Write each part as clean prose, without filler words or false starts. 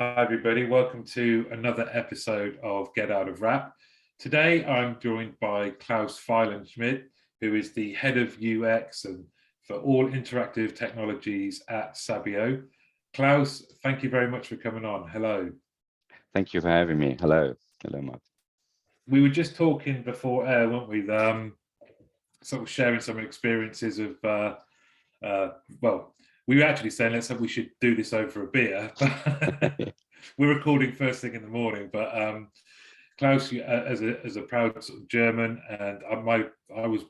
Hi everybody, welcome to another episode of Get Out of Rap. Today I'm joined by Klaus Failenschmid, who is the head of UX and for all interactive technologies at Sabio. Klaus, thank you very much for coming on. Hello. Thank you for having me. Hello. Hello, Mark. We were just talking before air, weren't we? Sort of sharing some experiences of, we were actually saying we should do this over a beer. We're recording first thing in the morning, but Klaus, as a proud sort of German, and I was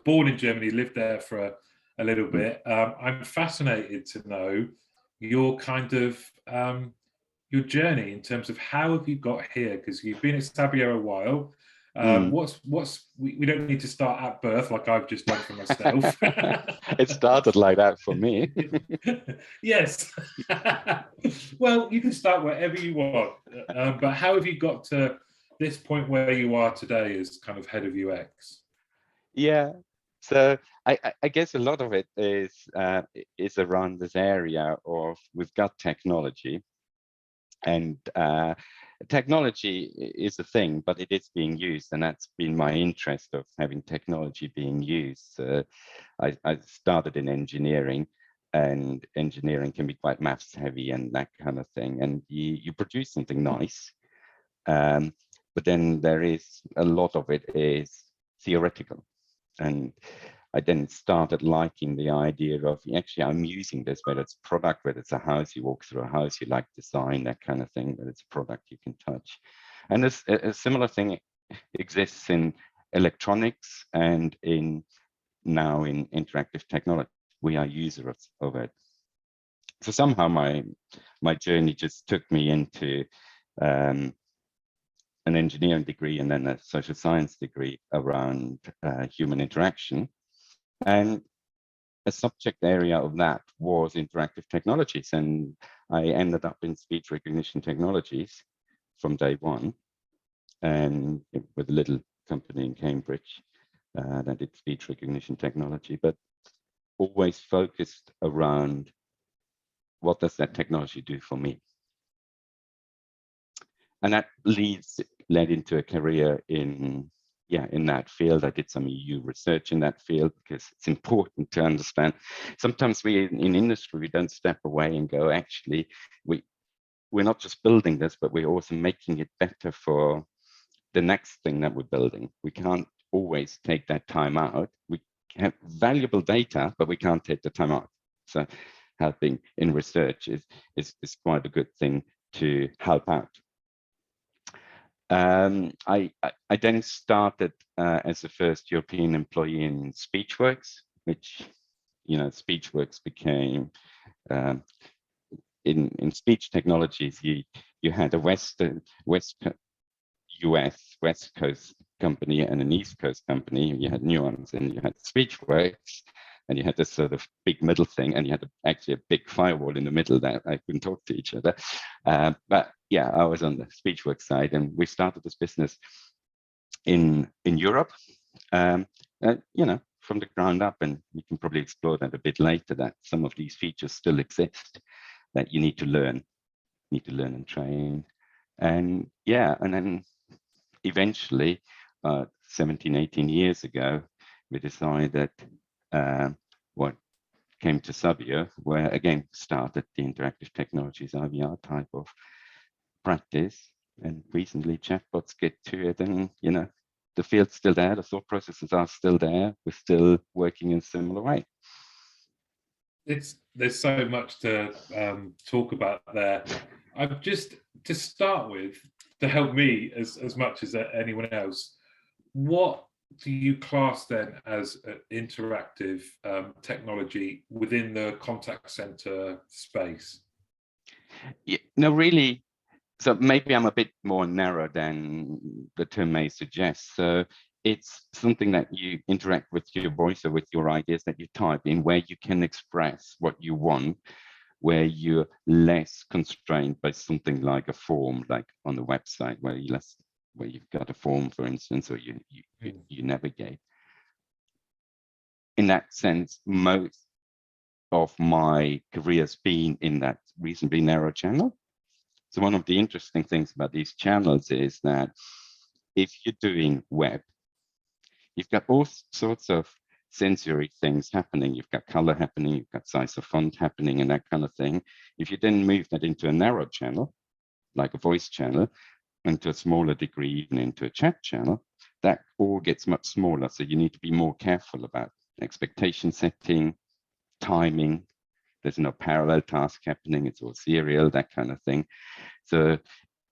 born in Germany, lived there for a little bit. I'm fascinated to know your kind of your journey in terms of how have you got here, because you've been at Sabio a while. We don't need to start at birth like I've just done for myself. It started like that for me. Yes. Well, you can start wherever you want, but how have you got to this point where you are today as kind of head of UX? Yeah, so I guess a lot of it is around this area of we've got technology, and technology is a thing, but it is being used, and that's been my interest of having technology being used. I started in engineering, and engineering can be quite maths heavy and that kind of thing, and you produce something nice, but then there is a lot of it is theoretical. And I then started liking the idea of actually I'm using this, whether it's a product, whether it's a house, you walk through a house, you like design, that kind of thing, whether it's a product you can touch. And a similar thing exists in electronics and now in interactive technology. We are users of it. So somehow my journey just took me into an engineering degree and then a social science degree around human interaction. And a subject area of that was interactive technologies. And I ended up in speech recognition technologies from day one, and with a little company in Cambridge that did speech recognition technology, but always focused around what does that technology do for me? And that led into a career in that field. I did some EU research in that field because it's important to understand. Sometimes we in industry, we don't step away and go, actually, we're not just building this, but we're also making it better for the next thing that we're building. We can't always take that time out. We have valuable data, but we can't take the time out. So helping in research is quite a good thing to help out. I then started as the first European employee in SpeechWorks, which, SpeechWorks became, in speech technologies, you had a US West Coast company and an East Coast company. You had Nuance and you had SpeechWorks, and you had this sort of big middle thing, and you had actually a big firewall in the middle that I couldn't talk to each other. But yeah, I was on the SpeechWorks side, and we started this business in Europe, from the ground up. And we can probably explore that a bit later, that some of these features still exist that you need to learn and train. And then eventually, 17, 18 years ago, we decided what came to Sabio, where again started the interactive technologies IVR type of practice, and recently chatbots get to it, and the field's still there, the thought processes are still there, we're still working in a similar way. There's so much to talk about there. I've just, to start with, to help me as much as anyone else, what do you class then as interactive technology within the contact center space? Yeah, no, really. So maybe I'm a bit more narrow than the term may suggest. So it's something that you interact with your voice or with your ideas that you type in, where you can express what you want, where you're less constrained by something like a form, like on the website, where you've got a form, for instance, or you navigate. In that sense, most of my career has been in that reasonably narrow channel. So one of the interesting things about these channels is that if you're doing web, you've got all sorts of sensory things happening. You've got color happening, you've got size of font happening and that kind of thing. If you then move that into a narrow channel, like a voice channel, and to a smaller degree, even into a chat channel, that all gets much smaller. So you need to be more careful about expectation setting, timing. There's no parallel task happening. It's all serial, that kind of thing. So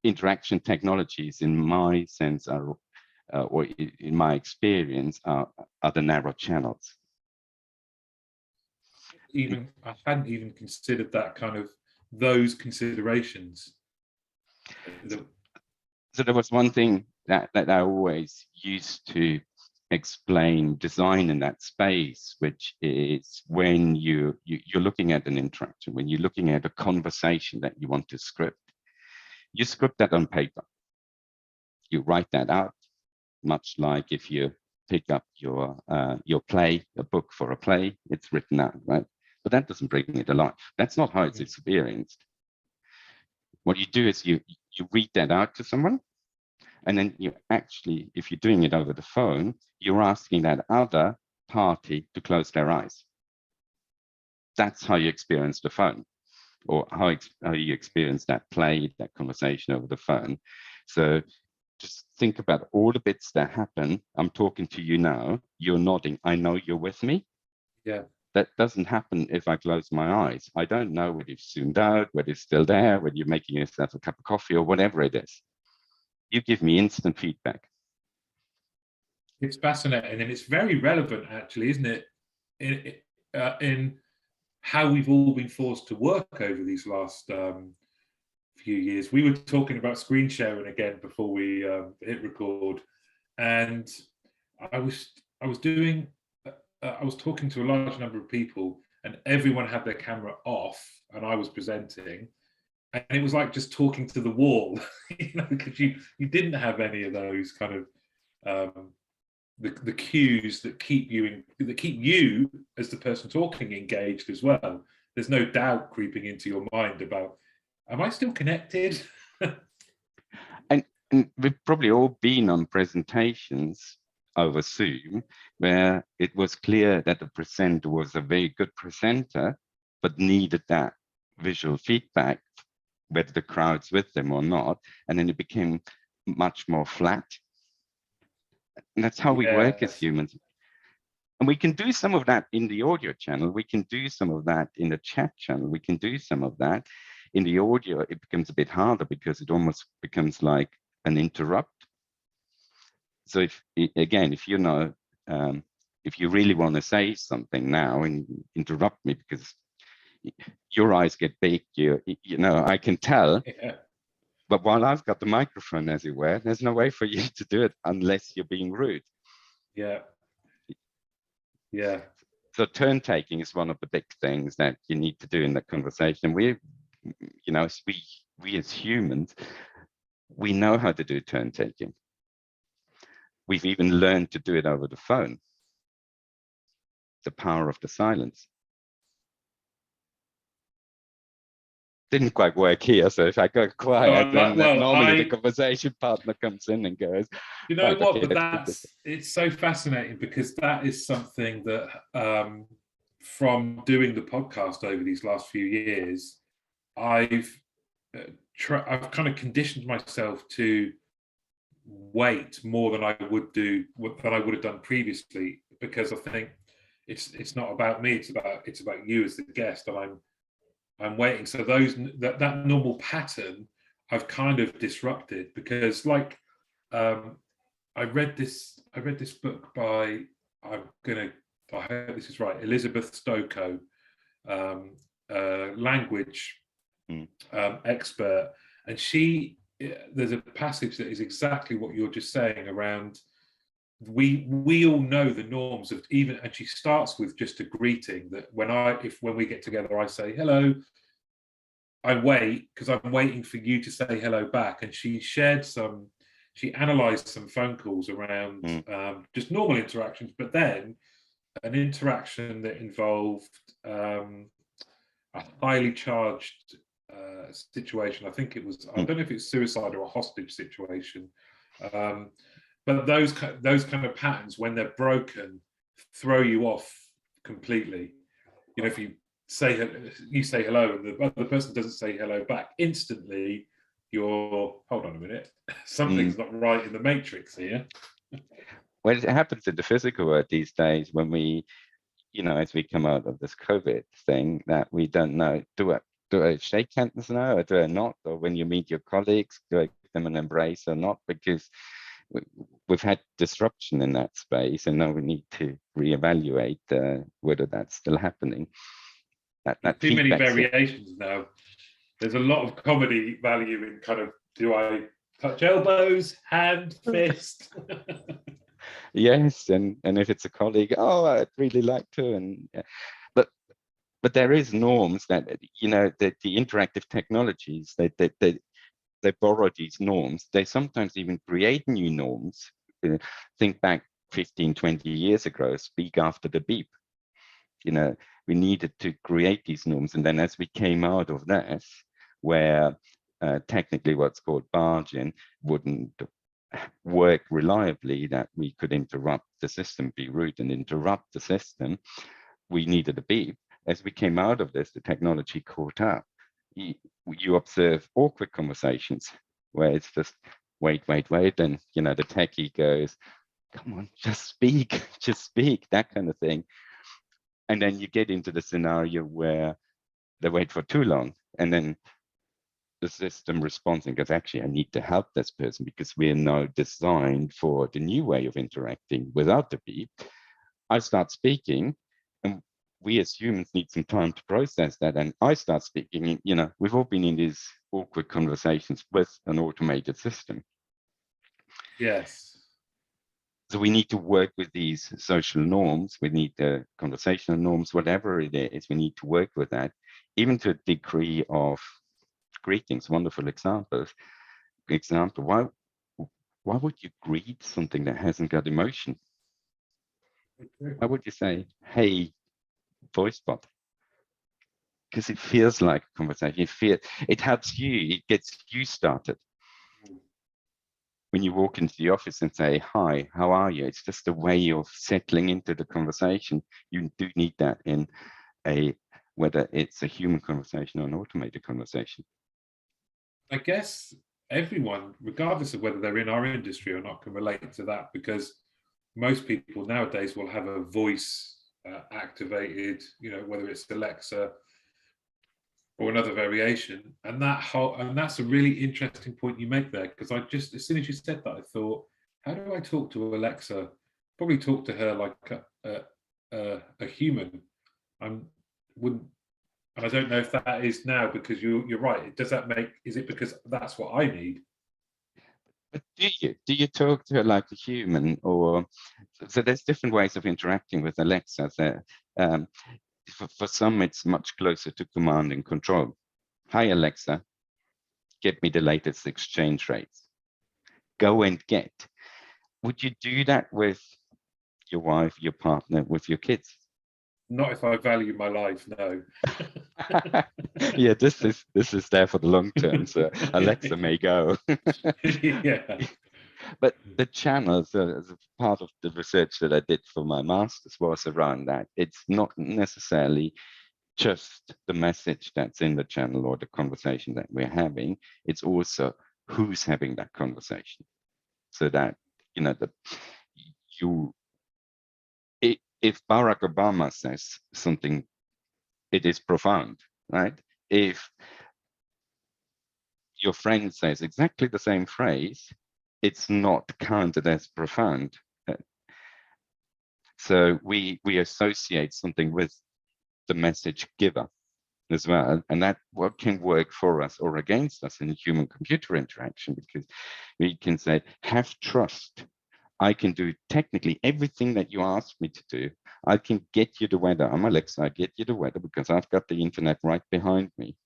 interaction technologies, in my sense, are, or in my experience, are the narrow channels. I hadn't even considered that kind of those considerations. So there was one thing that I always used to explain design in that space, which is when you're looking at an interaction, when you're looking at a conversation that you want to script, you script that on paper. You write that out, much like if you pick up your play, a book for a play, it's written out, right? But that doesn't bring it alive. That's not how it's experienced. What you do is you read that out to someone, and then you actually, if you're doing it over the phone, you're asking that other party to close their eyes. That's how you experience the phone, or how you experience that play, that conversation over the phone. So just think about all the bits that happen. I'm talking to you now, you're nodding, I know you're with me. Yeah. That doesn't happen if I close my eyes. I don't know whether you've zoomed out, whether it's still there, whether you're making yourself a cup of coffee or whatever it is. You give me instant feedback. It's fascinating, and it's very relevant, actually, isn't it? In how we've all been forced to work over these last few years. We were talking about screen sharing again before we hit record, and I was talking to a large number of people, and everyone had their camera off, and I was presenting, and it was like just talking to the wall, because you didn't have any of those kind of the cues that keep you as the person talking engaged as well. There's no doubt creeping into your mind about, am I still connected? and we've probably all been on presentations over Zoom where it was clear that the presenter was a very good presenter, but needed that visual feedback, whether the crowd's with them or not, and then it became much more flat. And that's how we work as humans. And we can do some of that in the audio channel. We can do some of that in the chat channel. We can do some of that. In the audio, it becomes a bit harder because it almost becomes like an interrupt. So if you know, if you really want to say something now and interrupt me because your eyes get big, you know, I can tell. Yeah. But while I've got the microphone, as it were, there's no way for you to do it unless you're being rude. Yeah. Yeah. So turn taking is one of the big things that you need to do in that conversation. We as humans, we know how to do turn taking. We've even learned to do it over the phone. The power of the silence. Didn't quite work here, so if I go quiet, then normally the conversation partner comes in and goes, you know, right, what, okay, but it's so fascinating, because that is something that from doing the podcast over these last few years, I've kind of conditioned myself to wait more than I would have done previously, because I think it's not about me, it's about you as the guest, and I'm waiting. So that normal pattern I've kind of disrupted, because like I read this book by, I hope this is right, Elizabeth Stokoe, language expert, and there's a passage that is exactly what you're just saying around, we all know the norms of even, and she starts with just a greeting that when we get together, I say hello, I wait because I'm waiting for you to say hello back. And she analyzed some phone calls around just normal interactions, but then an interaction that involved a highly charged situation. I think it was, I don't know if it's suicide or a hostage situation, but those kind of patterns, when they're broken, throw you off completely. You know, if you say hello and the other person doesn't say hello back, instantly you're, hold on a minute, something's not right in the matrix here. Well, it happens in the physical world these days when we, you know, as we come out of this COVID thing, that we don't know, do I shake hands now or do I not? Or when you meet your colleagues, do I give them an embrace or not? Because we've had disruption in that space, and now we need to reevaluate whether that's still happening. That too many variations now. There's a lot of comedy value in kind of, do I touch elbows, hand, fist? Yes, and if it's a colleague, oh, I'd really like to, and but there is norms that, you know, that the interactive technologies they borrow these norms. They sometimes even create new norms. Think back 15, 20 years ago, speak after the beep. You know, we needed to create these norms. And then as we came out of this, where technically what's called barging wouldn't work reliably, that we could interrupt the system, be rude and interrupt the system, we needed a beep. As we came out of this, the technology caught up. You observe awkward conversations where it's just wait, and you know, the techie goes, come on, just speak, that kind of thing. And then you get into the scenario where they wait for too long, and then the system responds and goes, actually, I need to help this person because we are now designed for the new way of interacting without the beep. I start speaking, and we as humans need some time to process that. And I start speaking, you know, we've all been in these awkward conversations with an automated system. Yes. So we need to work with these social norms. We need the conversational norms, whatever it is, we need to work with that, even to a degree of greetings. Wonderful example, why would you greet something that hasn't got emotion? Why would you say, hey, voicebot? Because it feels like a conversation. It helps you, it gets you started. When you walk into the office and say, hi, how are you? It's just a way of settling into the conversation. You do need that in whether it's a human conversation or an automated conversation. I guess everyone, regardless of whether they're in our industry or not, can relate to that, because most people nowadays will have a voice activated, you know, whether it's Alexa or another variation. And that's a really interesting point you make there, because I just, as soon as you said that, I thought, how do I talk to Alexa? Probably talk to her like a human. And I don't know if that is now, because you're right. Does that make, is it because that's what I need? But do you talk to her like a human, or so there's different ways of interacting with Alexa. For some, it's much closer to command and control. Hi, Alexa, get me the latest exchange rates. Go and get. Would you do that with your wife, your partner, with your kids? Not if I value my life, no. Yeah, this is there for the long term, so Alexa may go. Yeah. But the channels, as a part of the research that I did for my master's, was around that. It's not necessarily just the message that's in the channel or the conversation that we're having. It's also who's having that conversation, so that, you know, if Barack Obama says something, it is profound, right? If your friend says exactly the same phrase, it's not counted as profound. So we associate something with the message giver as well, and that what can work for us or against us in human-computer interaction, because we can say, have trust. I can do technically everything that you ask me to do. I can get you the weather. I'm Alexa, I get you the weather because I've got the internet right behind me.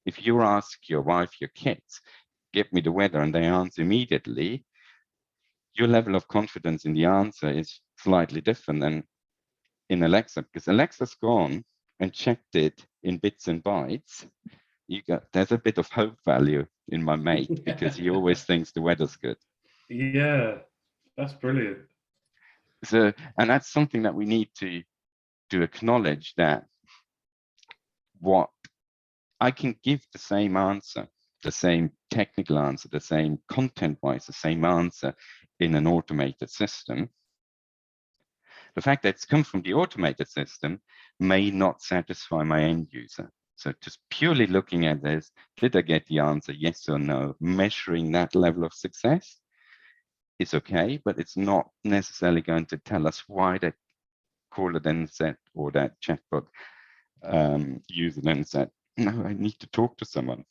If you ask your wife, your kids, get me the weather, and they answer immediately, your level of confidence in the answer is slightly different than in Alexa, because Alexa's gone and checked it in bits and bytes there's a bit of hope value in my mate because he always thinks the weather's good. Yeah, that's brilliant. So, and that's something that we need to acknowledge, that what I can give the same answer, the same technical answer, the same content-wise, the same answer in an automated system. The fact that it's come from the automated system may not satisfy my end user. So just purely looking at this, did I get the answer, yes or no? Measuring that level of success is okay, but it's not necessarily going to tell us why that caller then said, or that chatbot user then said, no, I need to talk to someone.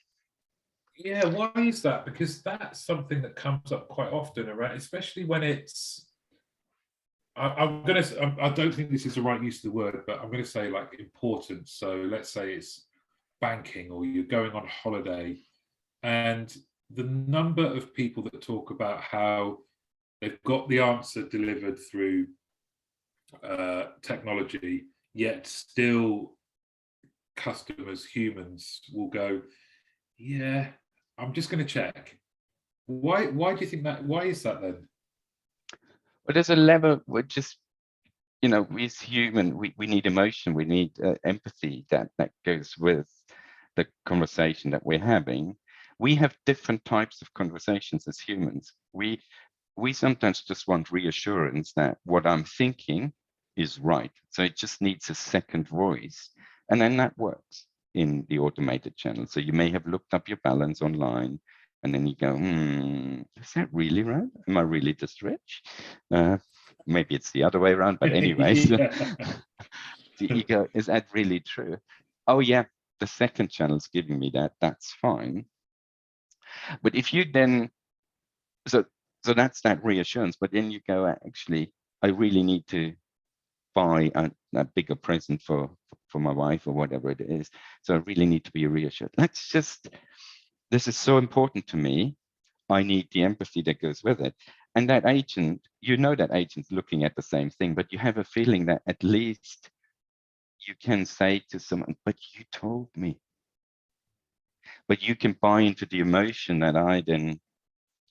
Yeah, why is that? Because that's something that comes up quite often, around, especially when it's, I don't think this is the right use of the word, but I'm going to say like importance. So let's say it's banking, or you're going on holiday, and the number of people that talk about how they've got the answer delivered through technology, yet still customers, humans, will go, yeah, I'm just going to check. Why do you think that? Why is that then? But there's a level where just, you know, we as human, we need emotion, we need empathy that goes with the conversation that we're having. We have different types of conversations as humans. We sometimes just want reassurance that what I'm thinking is right. So it just needs a second voice. And then that works in the automated channel. So you may have looked up your balance online, and then you go, is that really right? Am I really this rich? Maybe it's the other way around, but anyway. Yeah. So you go, is that really true? Oh yeah, the second channel's giving me that, that's fine. But if you then, so that's that reassurance, but then you go, actually, I really need to buy a bigger present for my wife or whatever it is. So I really need to be reassured. This is so important to me. I need the empathy that goes with it. And that agent, you know, that agent's looking at the same thing, but you have a feeling that at least you can say to someone, but you told me. But you can buy into the emotion that I then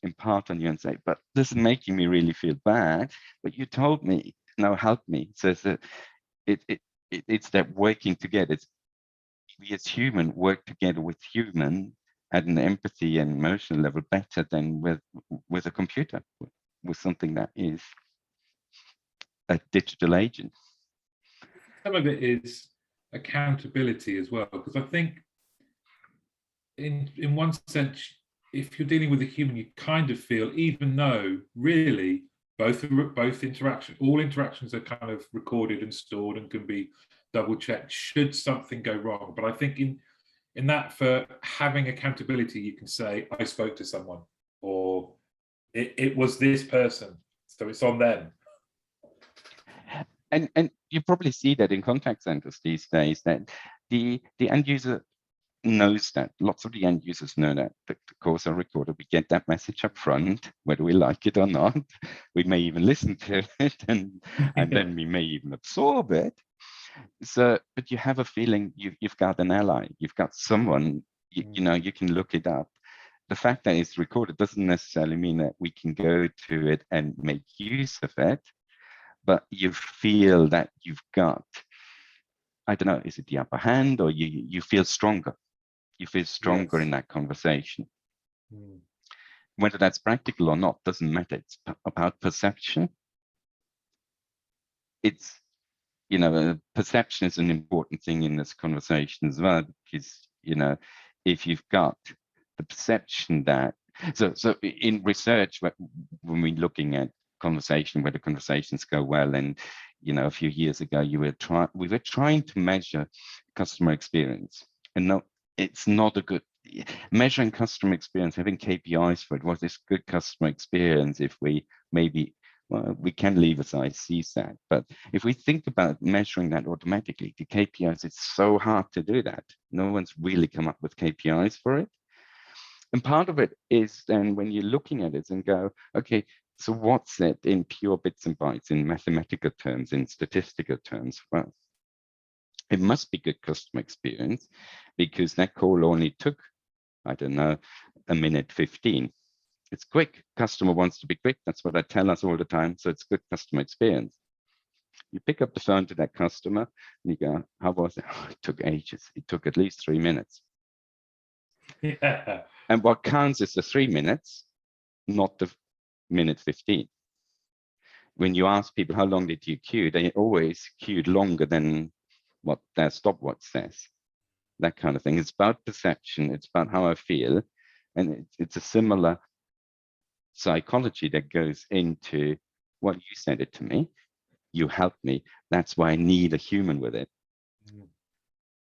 impart on you and say, but this is making me really feel bad, but you told me, now help me. So it's that working together. It's, we as human work together with human at an empathy and emotional level better than with a computer, with something that is a digital agent. Some of it is accountability as well, because I think in one sense, if you're dealing with a human, you kind of feel, even though really both interactions, all interactions are kind of recorded and stored and can be double checked should something go wrong. But I think in that, for having accountability, you can say, I spoke to someone, or it was this person, so it's on them. And you probably see that in contact centers these days, that the end user knows that. Lots of the end users know that the calls are recorded. We get that message up front, whether we like it or not. We may even listen to it, and then we may even absorb it. So, but you have a feeling you've got an ally, you've got someone, you know, you can look it up. The fact that it's recorded doesn't necessarily mean that we can go to it and make use of it, but you feel that you've got, I don't know, is it the upper hand, or you feel stronger? You feel stronger in that conversation. Whether that's practical or not doesn't matter. It's about perception. It's, you know, perception is an important thing in this conversation as well, because, you know, if you've got the perception that, so in research, when we're looking at conversation, where the conversations go well, and, you know, a few years ago, we were trying to measure customer experience, and no, it's not a good, measuring customer experience, having KPIs for it, what is good customer experience, if we maybe, well, we can leave aside CSAT, but if we think about measuring that automatically, the KPIs, it's so hard to do that. No one's really come up with KPIs for it. And part of it is then when you're looking at it and go, okay, so what's it in pure bits and bytes, in mathematical terms, in statistical terms? Well, It must be good customer experience because that call only took, I don't know, a minute 15. It's quick. Customer wants to be quick. That's what I tell us all the time. So it's good customer experience. You pick up the phone to that customer and you go, how was it? Oh, it took ages. It took at least 3 minutes. Yeah. And what counts is the 3 minutes, not the minute 15. When you ask people, how long did you queue? They always queued longer than what their stopwatch says. That kind of thing. It's about perception. It's about how I feel. And it's a similar psychology that goes into what you said it to me. You helped me. That's why I need a human with it. And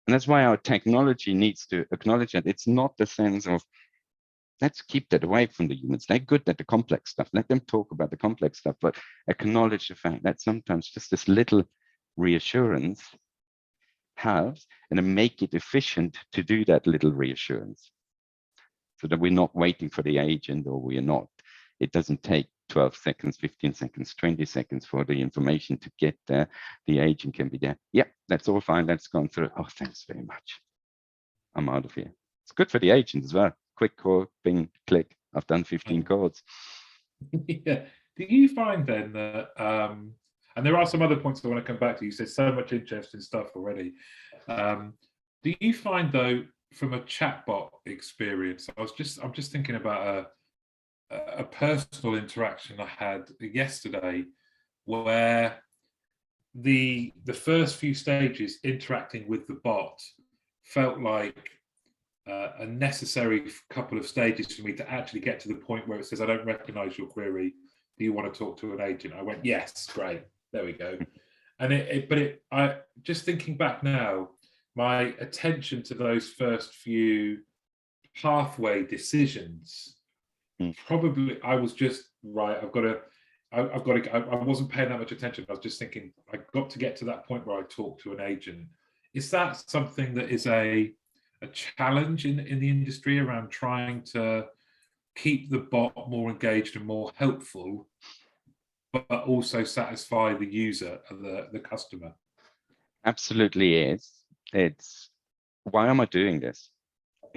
that's why our technology needs to acknowledge that. It's not the sense of, let's keep that away from the humans. They're good at the complex stuff. Let them talk about the complex stuff, but acknowledge the fact that sometimes just this little reassurance helps, and then make it efficient to do that little reassurance so that we're not waiting for the agent, or we're not. It doesn't take 12 seconds, 15 seconds, 20 seconds for the information to get there. The agent can be there. Yeah, that's all fine. That's gone through. Oh, thanks very much. I'm out of here. It's good for the agent as well. Quick call, bing, click. I've done 15 calls. Yeah. Do you find then that, and there are some other points I want to come back to. You said so much interesting stuff already. Do you find though, from a chatbot experience, I'm just thinking about a personal interaction I had yesterday where the first few stages interacting with the bot felt like a necessary couple of stages for me to actually get to the point where it says, I don't recognize your query. Do you want to talk to an agent? I went, yes, great. There we go. And I just thinking back now, my attention to those first few pathway decisions, probably I was just right. I wasn't paying that much attention. I was just thinking, I got to get to that point where I talk to an agent. Is that something that is a challenge in the industry around trying to keep the bot more engaged and more helpful, but also satisfy the user, the customer? Absolutely is. It's, why am I doing this?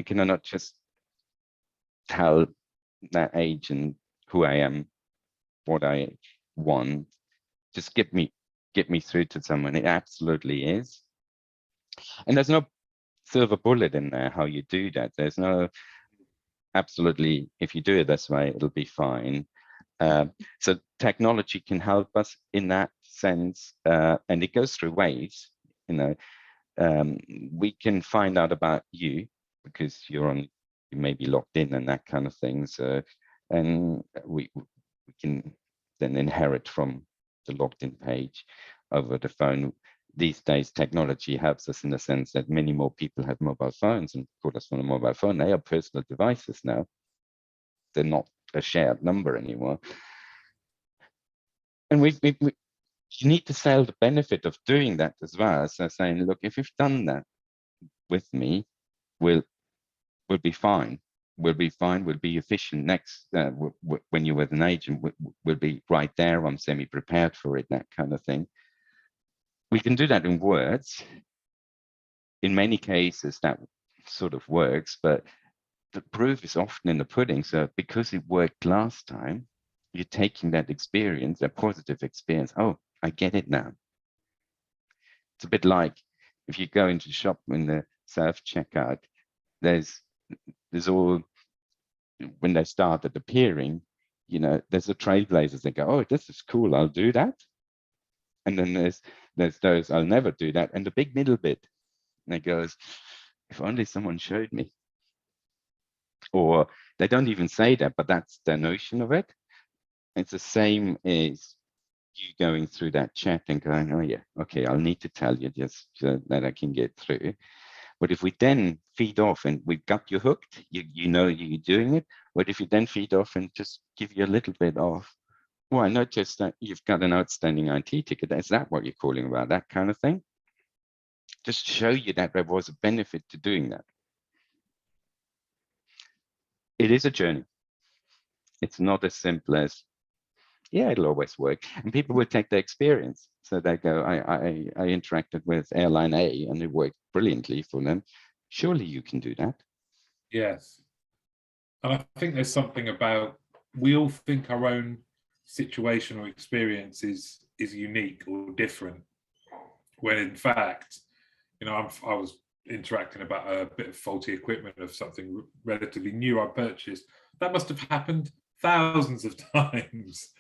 Can I not just tell that agent who I am, what I want? Just get me through to someone. It absolutely is. And there's no silver bullet in there how you do that. There's no absolutely, if you do it this way, it'll be fine. So technology can help us in that sense, and it goes through waves. You know, we can find out about you because you may be logged in and that kind of thing. So, and we can then inherit from the logged in page over the phone. These days, technology helps us in the sense that many more people have mobile phones and call us on a mobile phone. They are personal devices now. They're not a shared number anymore. And you need to sell the benefit of doing that as well. So saying, look, if you've done that with me, we'll be fine. We'll be fine. We'll be efficient next. When you're with an agent, we'll be right there. I'm semi-prepared for it, that kind of thing. We can do that in words. In many cases, that sort of works, but the proof is often in the pudding. So because it worked last time, you're taking that experience, that positive experience. Oh, I get it now. It's a bit like if you go into the shop in the self-checkout, there's all, when they started appearing, you know, there's the trailblazers that go, oh, this is cool, I'll do that. And then there's those, I'll never do that. And the big middle bit, and it goes, if only someone showed me. Or they don't even say that, but that's their notion of it. It's the same as you going through that chat and going, oh yeah, okay, I'll need to tell you just so that I can get through. But if we then feed off and we've got you hooked, you know you're doing it. But if you then feed off and just give you a little bit of, well, I noticed that you've got an outstanding IT ticket. Is that what you're calling about? That kind of thing. Just show you that there was a benefit to doing that. It is a journey. It's not as simple as Yeah, it'll always work. And people will take their experience. So they go, I interacted with airline A and it worked brilliantly for them. Surely you can do that. Yes. And I think there's something about, we all think our own situation or experience is unique or different, when in fact, you know, I was interacting about a bit of faulty equipment of something relatively new I purchased. That must have happened thousands of times,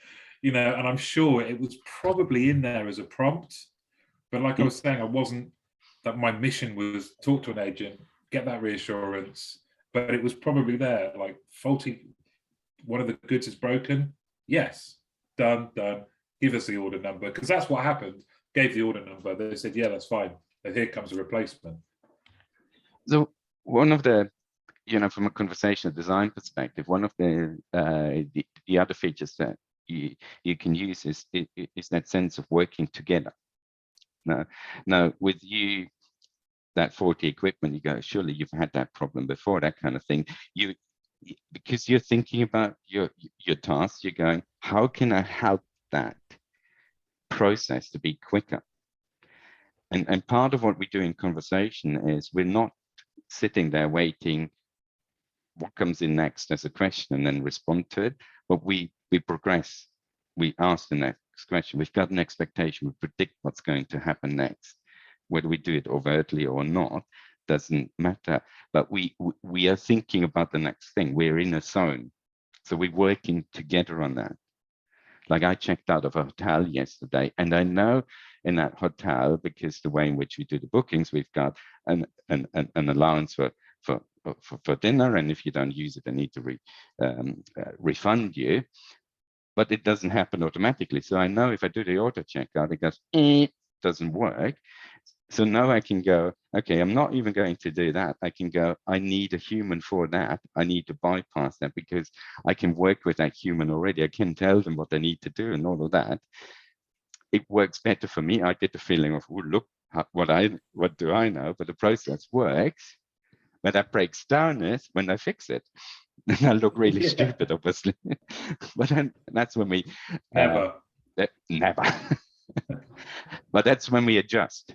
you know, and I'm sure it was probably in there as a prompt. But like I was saying, I wasn't, that my mission was talk to an agent, get that reassurance, but it was probably there, like faulty, one of the goods is broken. Yes, done. Give us the order number, because that's what happened. Gave the order number. They said, yeah, that's fine. And here comes a replacement. So one of the, you know, from a conversational design perspective, one of the other features that you can use is that sense of working together. Now with you, that faulty equipment, you go, surely you've had that problem before, that kind of thing. Because you're thinking about your tasks, you're going, how can I help that process to be quicker? And part of what we do in conversation is we're not sitting there waiting what comes in next as a question and then respond to it, but we progress. We ask the next question. We've got an expectation. We predict what's going to happen next. Whether we do it overtly or not doesn't matter. But we are thinking about the next thing. We're in a zone, so we're working together on that. Like I checked out of a hotel yesterday, and I know in that hotel, because the way in which we do the bookings, we've got an allowance for dinner, and if you don't use it, they need to refund you. But it doesn't happen automatically. So I know if I do the auto checkout, it goes, doesn't work. So now I can go, okay, I'm not even going to do that. I can go, I need a human for that. I need to bypass that because I can work with that human already. I can tell them what they need to do and all of that. It works better for me. I get the feeling of, oh, look, what do I know? But the process works. Where that breaks down is when I fix it. Then I look really stupid, obviously. But then that's when we Never. Never. But that's when we adjust.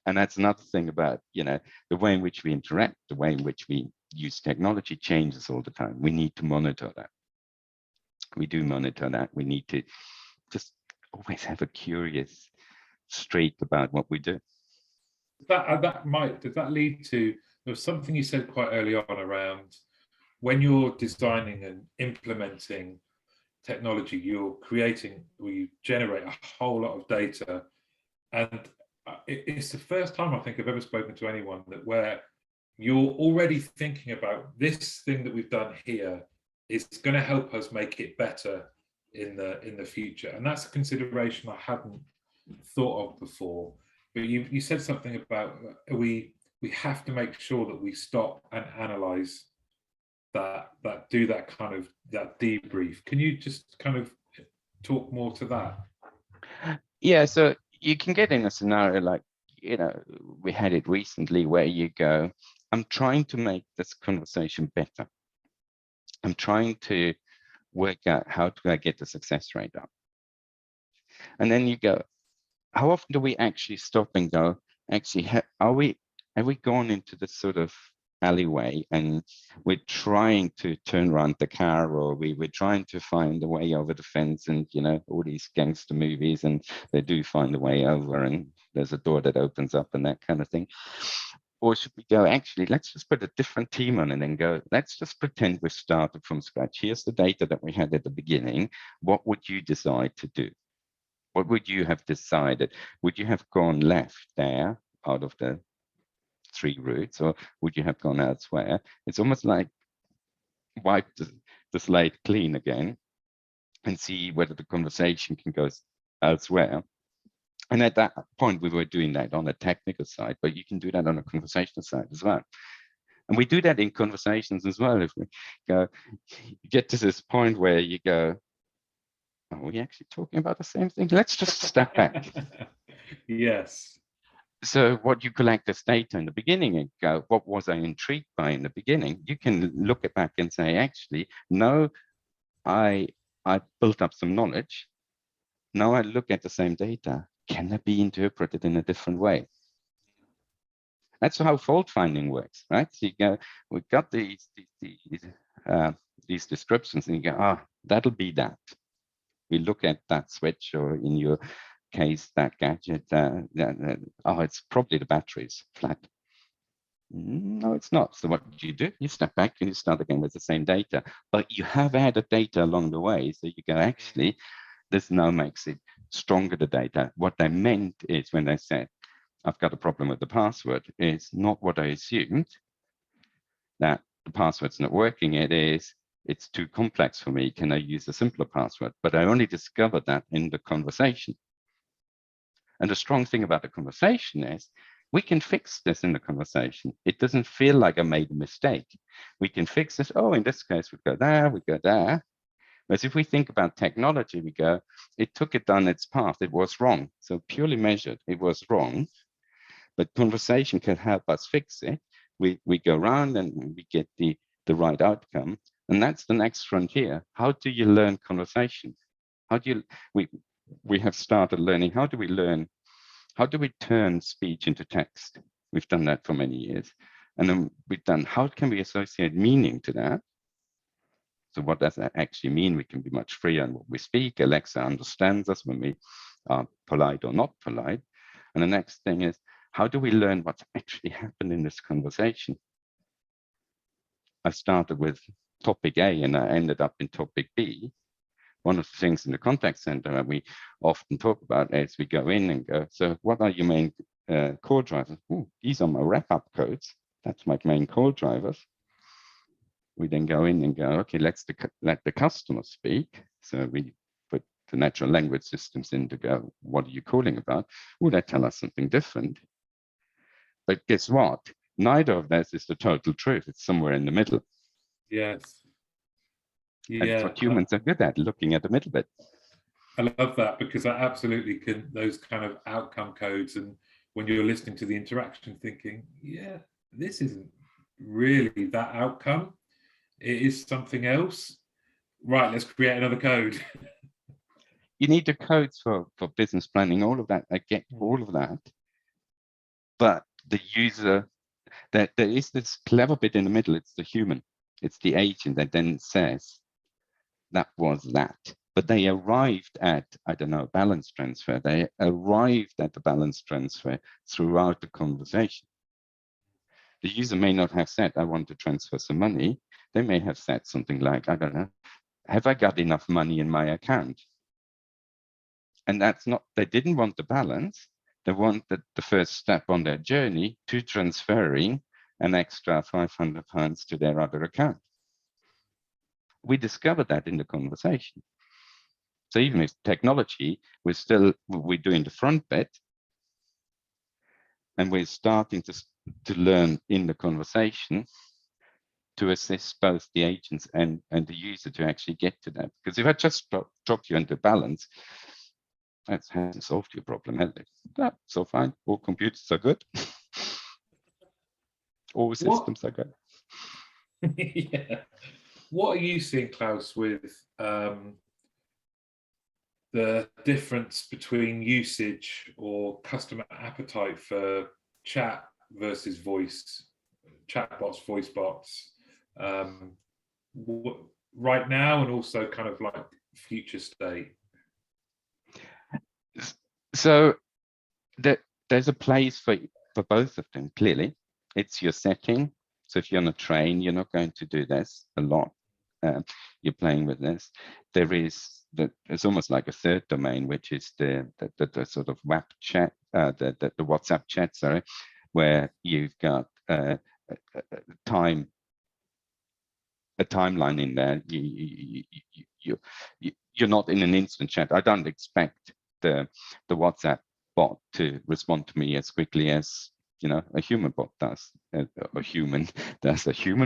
And that's another thing about, you know, the way in which we interact, the way in which we use technology changes all the time. We need to monitor that. We do monitor that. We need to just always have a curious streak about what we do. Does that lead to, there was something you said quite early on around when you're designing and implementing technology, you're creating, or you generate a whole lot of data. And it's the first time I think I've ever spoken to anyone that where you're already thinking about this thing that we've done here is going to help us make it better in the future. And that's a consideration I hadn't thought of before. But you said something about we have to make sure that we stop and analyze that do that kind of that debrief. Can you just kind of talk more to that? Yeah, so you can get in a scenario like, you know, we had it recently where you go, I'm trying to make this conversation better. I'm trying to work out how do I get the success rate up. And then you go, how often do we actually stop and go, actually, have we gone into this sort of alleyway and we're trying to turn around the car, or we're trying to find a way over the fence, and, you know, all these gangster movies, and they do find a way over and there's a door that opens up and that kind of thing. Or should we go, actually, let's just put a different team on it and go, let's just pretend we've started from scratch. Here's the data that we had at the beginning. What would you decide to do? What would you have decided? Would you have gone left there out of the 3 routes, or would you have gone elsewhere? It's almost like wipe the slate clean again and see whether the conversation can go elsewhere. And at that point, we were doing that on the technical side, but you can do that on a conversational side as well. And we do that in conversations as well. If we go, you get to this point where you go, are we actually talking about the same thing? Let's just step back. Yes. So what you collect as data in the beginning and go, what was I intrigued by in the beginning? You can look it back and say, actually, no, I built up some knowledge. Now I look at the same data. Can that be interpreted in a different way? That's how fault finding works, right? So you go, we've got these descriptions, and you go, that'll be that. We look at that switch, or in your case, that gadget. It's probably the battery's flat. No, it's not. So what do? You step back and you start again with the same data, but you have added data along the way. So you go, actually, this now makes it stronger, the data. What they meant is, when they said, I've got a problem with the password, is not what I assumed, that the password's not working. It is, it's too complex for me. Can I use a simpler password? But I only discovered that in the conversation. And the strong thing about the conversation is, we can fix this in the conversation. It doesn't feel like I made a mistake. We can fix this. Oh, in this case, we go there, we go there. Whereas if we think about technology, we go, it took it down its path. It was wrong. So purely measured, it was wrong. But conversation can help us fix it. We go around and we get the right outcome. And that's the next frontier. How do you learn conversation? How do you, we have started learning, how do we learn? How do we turn speech into text? We've done that for many years. And then we've done, how can we associate meaning to that? So what does that actually mean? We can be much freer in what we speak. Alexa understands us when we are polite or not polite. And the next thing is, how do we learn what's actually happened in this conversation? I started with topic A and I ended up in topic B. One of the things in the contact center that we often talk about is we go in and go, so what are your main core drivers? Ooh, these are my wrap-up codes. That's my main core drivers. We then go in and go, okay, let the customer speak. So we put the natural language systems in to go, what are you calling about? Will they tell us something different? But guess what? Neither of this is the total truth. It's somewhere in the middle. Yes. And that's what humans are good at, looking at the middle bit. I love that, because I absolutely can, those kind of outcome codes, and when you're listening to the interaction thinking, yeah, this isn't really that outcome. It is something else. Right, let's create another code. You need the codes for business planning, all of that. I get all of that. But the user, there is this clever bit in the middle. It's the human. It's the agent that then says, that was that. But they arrived at, I don't know, balance transfer. They arrived at the balance transfer throughout the conversation. The user may not have said, I want to transfer some money. They may have said something like, I don't know, have I got enough money in my account? And that's not, they didn't want the balance. They wanted the first step on their journey to transferring an extra £500 to their other account. We discovered that in the conversation. So even with technology, we're doing the front bit, and we're starting to learn in the conversation to assist both the agents and the user to actually get to that. Because if I just drop you into balance, that hasn't solved your problem, has it? No, so fine. All computers are good. All systems are good. Yeah. What are you seeing, Klaus, with the difference between usage or customer appetite for chat versus voice, chatbots, voice bots, right now, and also kind of like future state? So there's a place for both of them, clearly. It's your setting. So if you're on a train, you're not going to do this a lot. You're playing with this. It's almost like a third domain, which is the sort of WAP chat, the WhatsApp chat, sorry, where you've got a timeline in there. You're not in an instant chat. I don't expect the WhatsApp bot to respond to me as quickly as a human bot does. A human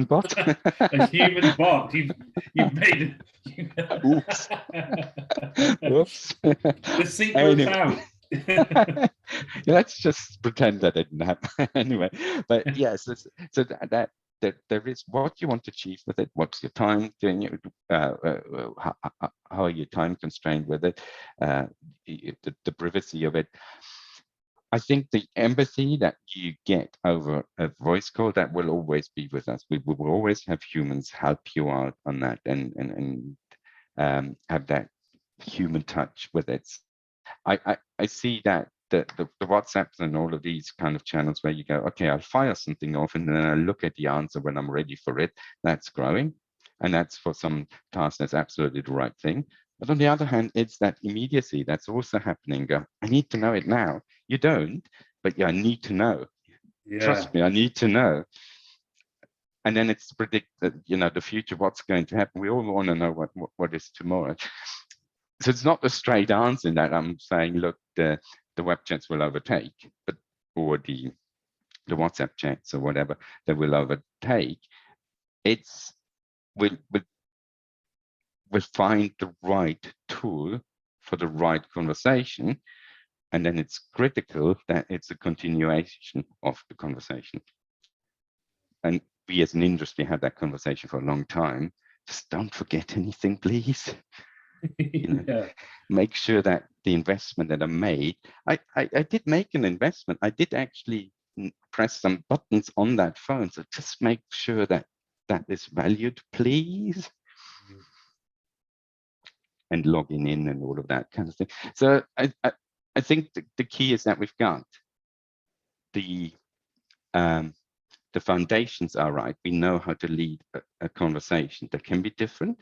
bot. A human bot. You've made it. Oops. Whoops. The secret's out. Let's just pretend that didn't happen anyway. But yes, so there is what you want to achieve with it, what's your time doing it, how are you time constrained with it, the privacy of it. I think the empathy that you get over a voice call, that will always be with us. We will always have humans help you out on that and have that human touch with it. I see that the WhatsApps and all of these kind of channels where you go, okay, I'll fire something off and then I look at the answer when I'm ready for it. That's growing. And that's for some tasks, that's absolutely the right thing. But on the other hand, it's that immediacy that's also happening. I need to know it now. You don't, but yeah, I need to know. Yeah. Trust me, I need to know. And then it's to predict that, you know, the future, what's going to happen. We all want to know what is tomorrow. So it's not a straight answer in that I'm saying, look, the web chats will overtake, but or the WhatsApp chats or whatever that will overtake. It's we'll find the right tool for the right conversation, and then it's critical that it's a continuation of the conversation. And we as an industry had that conversation for a long time. Just don't forget anything, please. You know, yeah. Make sure that the investment that I made, I did make an investment. I did actually press some buttons on that phone. So just make sure that that is valued, please. And logging in and all of that kind of thing. So I think the key is that we've got the foundations are right. We know how to lead a conversation. That can be different,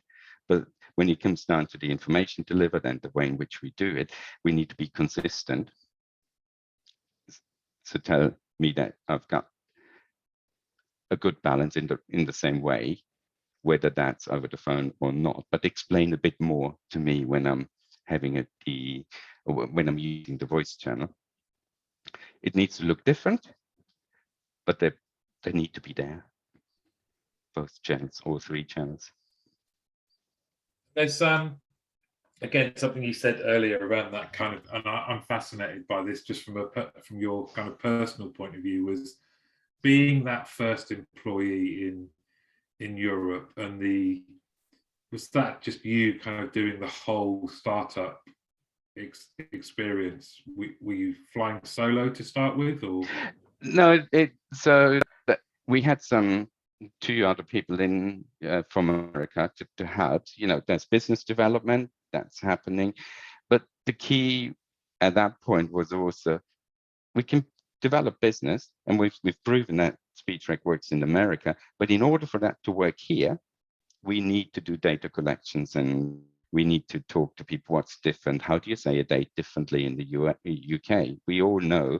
but when it comes down to the information delivered and the way in which we do it, we need to be consistent. So tell me that I've got a good balance in the same way, whether that's over the phone or not, but explain a bit more to me when I'm having when I'm using the voice channel. It needs to look different, but they need to be there, both channels, all three channels. There's again something you said earlier around that kind of, and I'm fascinated by this just from your kind of personal point of view, was being that first employee in Europe, and was that just you kind of doing the whole startup experience? Were you flying solo to start with, or? No, so we had two other people in from America to help. You know, there's business development that's happening, but the key at that point was also we can develop business, and we've proven that SpeechWorks works in America. But in order for that to work here, we need to do data collections, and we need to talk to people what's different. How do you say a date differently in the UK? We all know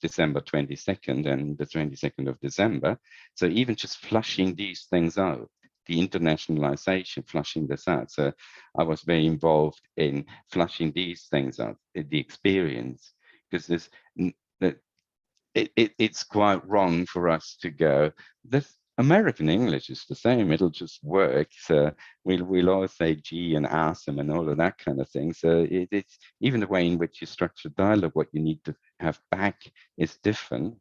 December 22nd and the 22nd of December. So even just flushing these things out, the internationalization, flushing this out. So I was very involved in flushing these things out, the experience, because it's quite wrong for us to go, this American English is the same, it'll just work. So we'll always say gee and awesome and all of that kind of thing. So it's even the way in which you structure dialogue, what you need to have back is different.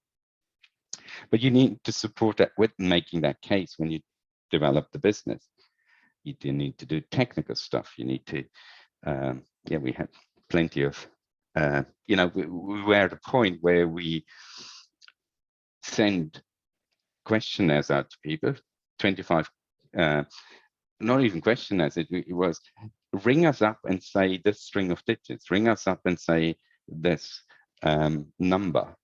But you need to support that with making that case when you develop the business. You do need to do technical stuff. You need to, we had plenty of, we were at a point where we send questionnaires out to people, 25, not even questionnaires, it was ring us up and say this string of digits, ring us up and say this number.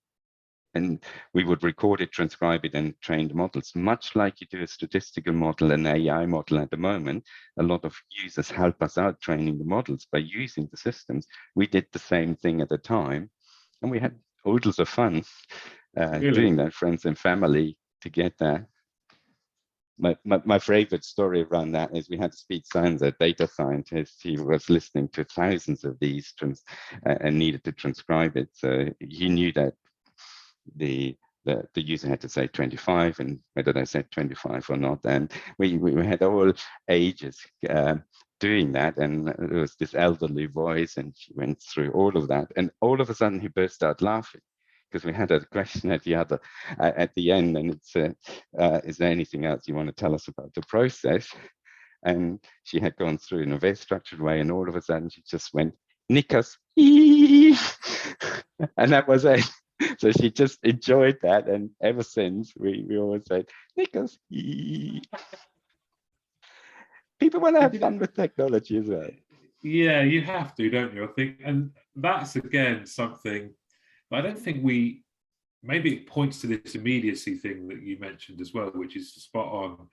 And we would record it, transcribe it, and train the models. Much like you do a statistical model, an AI model at the moment, a lot of users help us out training the models by using the systems. We did the same thing at the time, and we had oodles of fun doing that, friends and family, to get that. My favorite story around that is we had a speech science, a data scientist. He was listening to thousands of these and needed to transcribe it. So he knew that the user had to say 25 and whether they said 25 or not. And we had all ages doing that. And it was this elderly voice, and she went through all of that. And all of a sudden he burst out laughing. because we had a question at the end, and it's is there anything else you want to tell us about the process? And she had gone through in a very structured way, and all of a sudden she just went, Nikos, and that was it. So she just enjoyed that, and ever since we always say, Nikos. People want to have fun with technology as well. Yeah, you have to, don't you? I think, and that's again something I don't think maybe it points to this immediacy thing that you mentioned as well, which is spot on.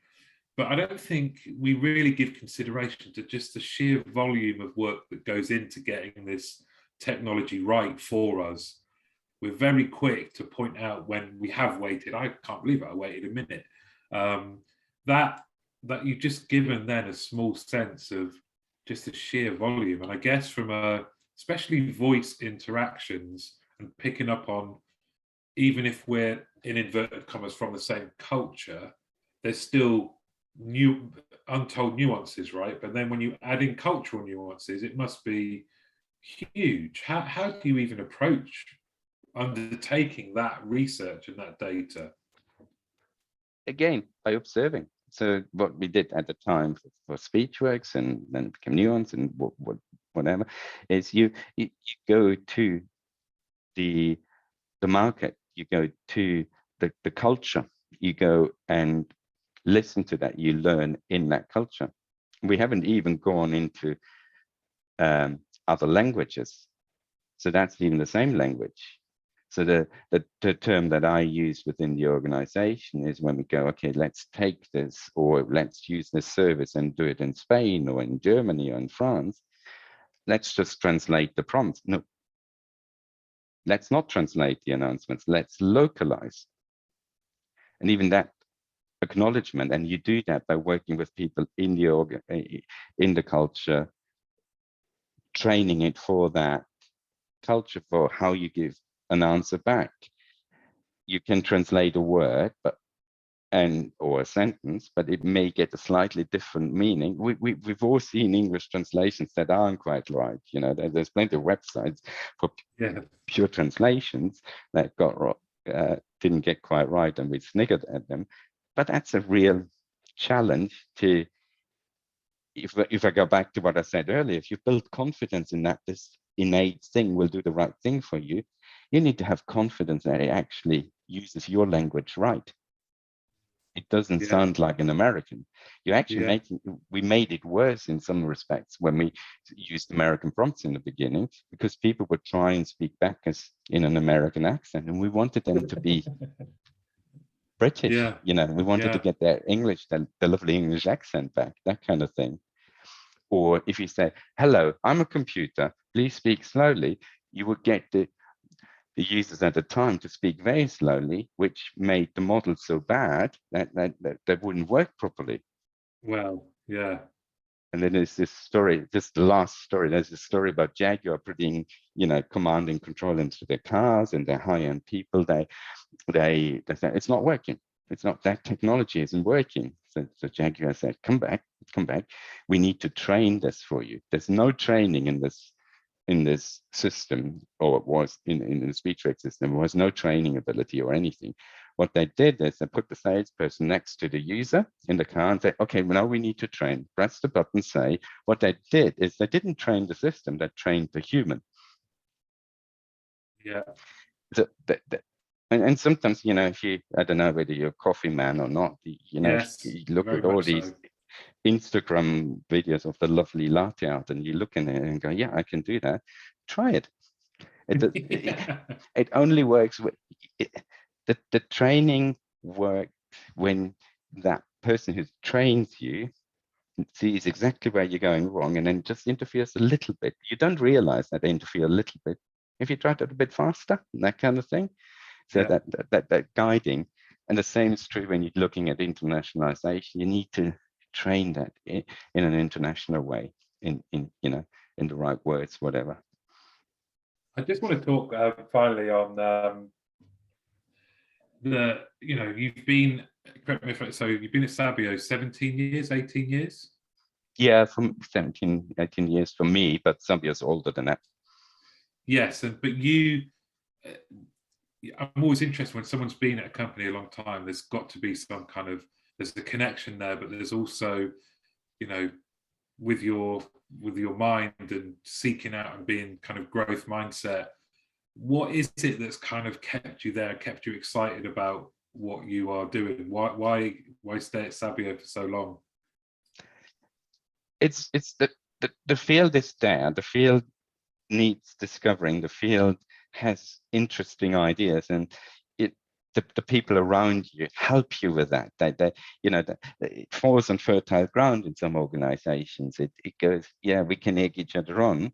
But I don't think we really give consideration to just the sheer volume of work that goes into getting this technology right for us. We're very quick to point out when we have waited. I can't believe I waited a minute. That you've just given then a small sense of just the sheer volume. And I guess from especially voice interactions and picking up on, even if we're in inverted commas from the same culture, there's still new untold nuances, right? But then when you add in cultural nuances, it must be huge. How do you even approach undertaking that research and that data? Again, by observing. So what we did at the time for SpeechWorks, and then it became Nuance, and whatever, is you go to the market, you go to the culture, you go and listen to that, you learn in that culture. We haven't even gone into other languages, so that's even the same language. So the term that I use within the organization is when we go, okay, let's take this, or let's use this service and do it in Spain or in Germany or in France. Let's just translate the prompts. No, let's not translate the announcements. Let's localize. And even that acknowledgement, and you do that by working with people in the culture, training it for that culture, for how you give an answer back. You can translate a word or a sentence, but it may get a slightly different meaning. We've all seen English translations that aren't quite right. You know, there's plenty of websites for pure translations that didn't get quite right, and we sniggered at them. But that's a real challenge to, if I go back to what I said earlier, if you build confidence in that this innate thing will do the right thing for you, you need to have confidence that it actually uses your language right. It doesn't sound like an American. You're actually we made it worse in some respects when we used American prompts in the beginning, because people would try and speak back as in an American accent, and we wanted them to be British. You know, we wanted to get their English, the lovely English accent back, that kind of thing. Or if you say, hello, I'm a computer, please speak slowly, you would get the users at the time to speak very slowly, which made the model so bad that wouldn't work properly. Well, yeah. And then there's this story, just the last story, there's a story about Jaguar putting, command and control into their cars, and their high-end people, they say, it's not working. It's not, that technology isn't working. So Jaguar said, come back. We need to train this for you. There's no training in this system, or it was in the SpeechWorks system. There was no training ability or anything. What they did is they put the salesperson next to the user in the car and say, okay, well, now we need to train. Press the button, say. What they did is they didn't train the system, they trained the human. Yeah. So and sometimes, if you, I don't know whether you're a coffee man or not, Yes, you look at all these Instagram videos of the lovely latte art, and you look in it and go, yeah, I can do that. Try it. It only works with the training works when that person who trains you sees exactly where you're going wrong and then just interferes a little bit. You don't realize that they interfere a little bit. If you try it a bit faster, that kind of thing. So that guiding, and the same is true when you're looking at internationalization. You need to train that in an international way, in the right words, whatever. I just want to talk finally on you've been, correct me if so you've been at Sabio 17 years, 18 years? Yeah, from 17, 18 years for me, but Sabio's older than that. Yes, but I'm always interested when someone's been at a company a long time. There's got to be some kind of, there's a connection there, but there's also, you know, with your mind and seeking out and being kind of growth mindset. What is it that's kind of kept you there, kept you excited about what you are doing? Why stay at Sabio for so long? It's the field is there. The field needs discovering. The field has interesting ideas, and the people around you help you with that. You know, it falls on fertile ground in some organizations. It goes, yeah, we can egg each other on.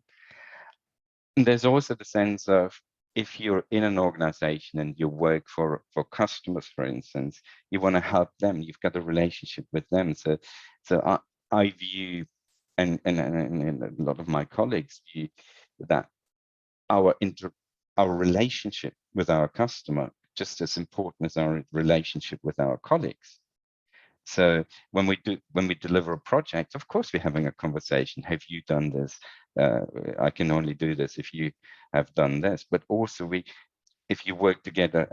And there's also the sense of, if you're in an organization and you work for customers, for instance, you want to help them. You've got a relationship with them. So I view, and a lot of my colleagues view, that our relationship with our customer just as important as our relationship with our colleagues. So when we deliver a project, of course we're having a conversation. Have you done this? I can only do this if you have done this. But also if you work together,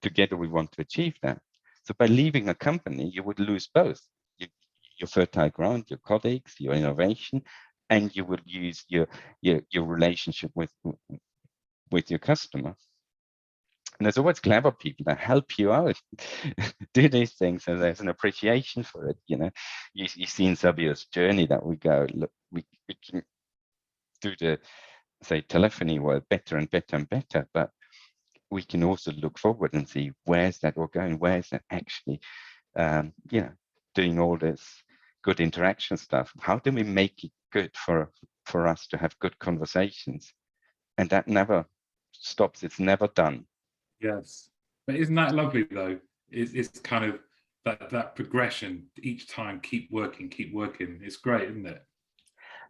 together we want to achieve that. So by leaving a company, you would lose both your fertile ground, your colleagues, your innovation, and you will use your relationship with your customer. And there's always clever people that help you out do these things, and there's an appreciation for it. You know, you see in Sabio's journey that we go, look, we can do the, say, telephony world better and better and better, but we can also look forward and see, where's that all going? Where's that actually, you know, doing all this good interaction stuff? How do we make it good for us to have good conversations? And that never stops. It's never done. Yes, but isn't that lovely though? It's kind of that progression each time. Keep working. It's great, isn't it?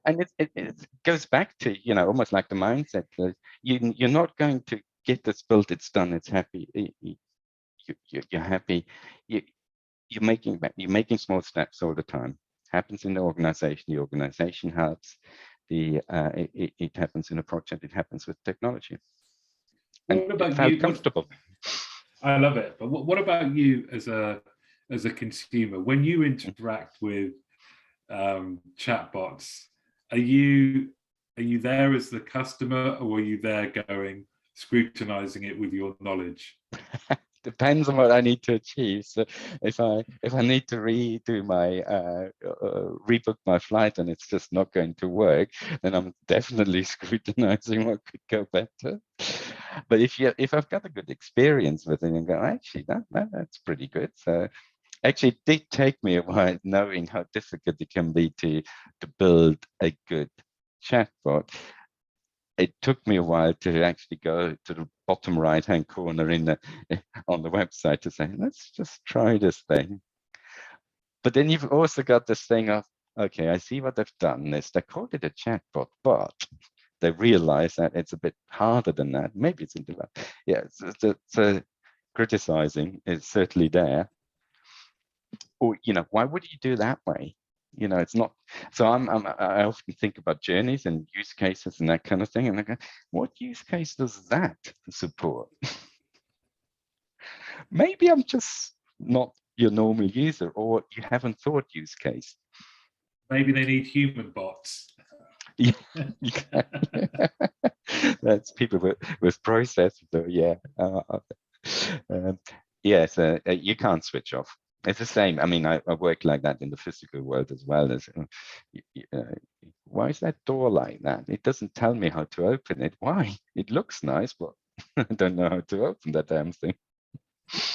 And it goes back to, you know, almost like the mindset that you're not going to get this built, it's done, it's happy. You're happy. You're making small steps all the time. Happens in the organization helps. It happens in a project. It happens with technology. And what about it felt you? comfortable. I love it. But what about you as a consumer? When you interact with chatbots, are you there as the customer, or are you there scrutinizing it with your knowledge? Depends on what I need to achieve. So if I need to redo my rebook my flight and it's just not going to work, then I'm definitely scrutinizing what could go better. But if I've got a good experience with it and go, actually that's pretty good. So actually it did take me a while knowing how difficult it can be to build a good chatbot. It took me a while to actually go to the bottom right-hand corner on the website to say, let's just try this thing. But then you've also got this thing of, okay, I see what they've done is they called it a chatbot, but they realize that it's a bit harder than that. Maybe it's into that. Yeah, so criticizing is certainly there. Or, you know, why would you do that way? You know, it's not. So I often think about journeys and use cases and that kind of thing, and I go, what use case does that support? Maybe I'm just not your normal user, or you haven't thought use case. Maybe they need human bots. Yeah, that's people with process. So yeah, yes, you can't switch off. It's the same. I mean, I work like that in the physical world as well. As why is that door like that? It doesn't tell me how to open it. Why? It looks nice, but I don't know how to open that damn thing.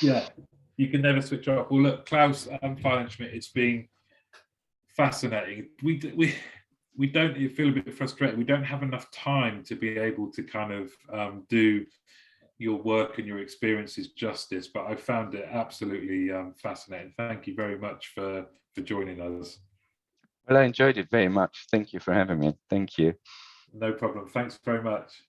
Yeah, you can never switch off. Well, look, Klaus Failenschmid, it's been fascinating. We don't feel a bit frustrated. We don't have enough time to be able to kind of do your work and your experiences justice, but I found it absolutely fascinating. Thank you very much for joining us. Well, I enjoyed it very much. Thank you for having me. Thank you. No problem. Thanks very much.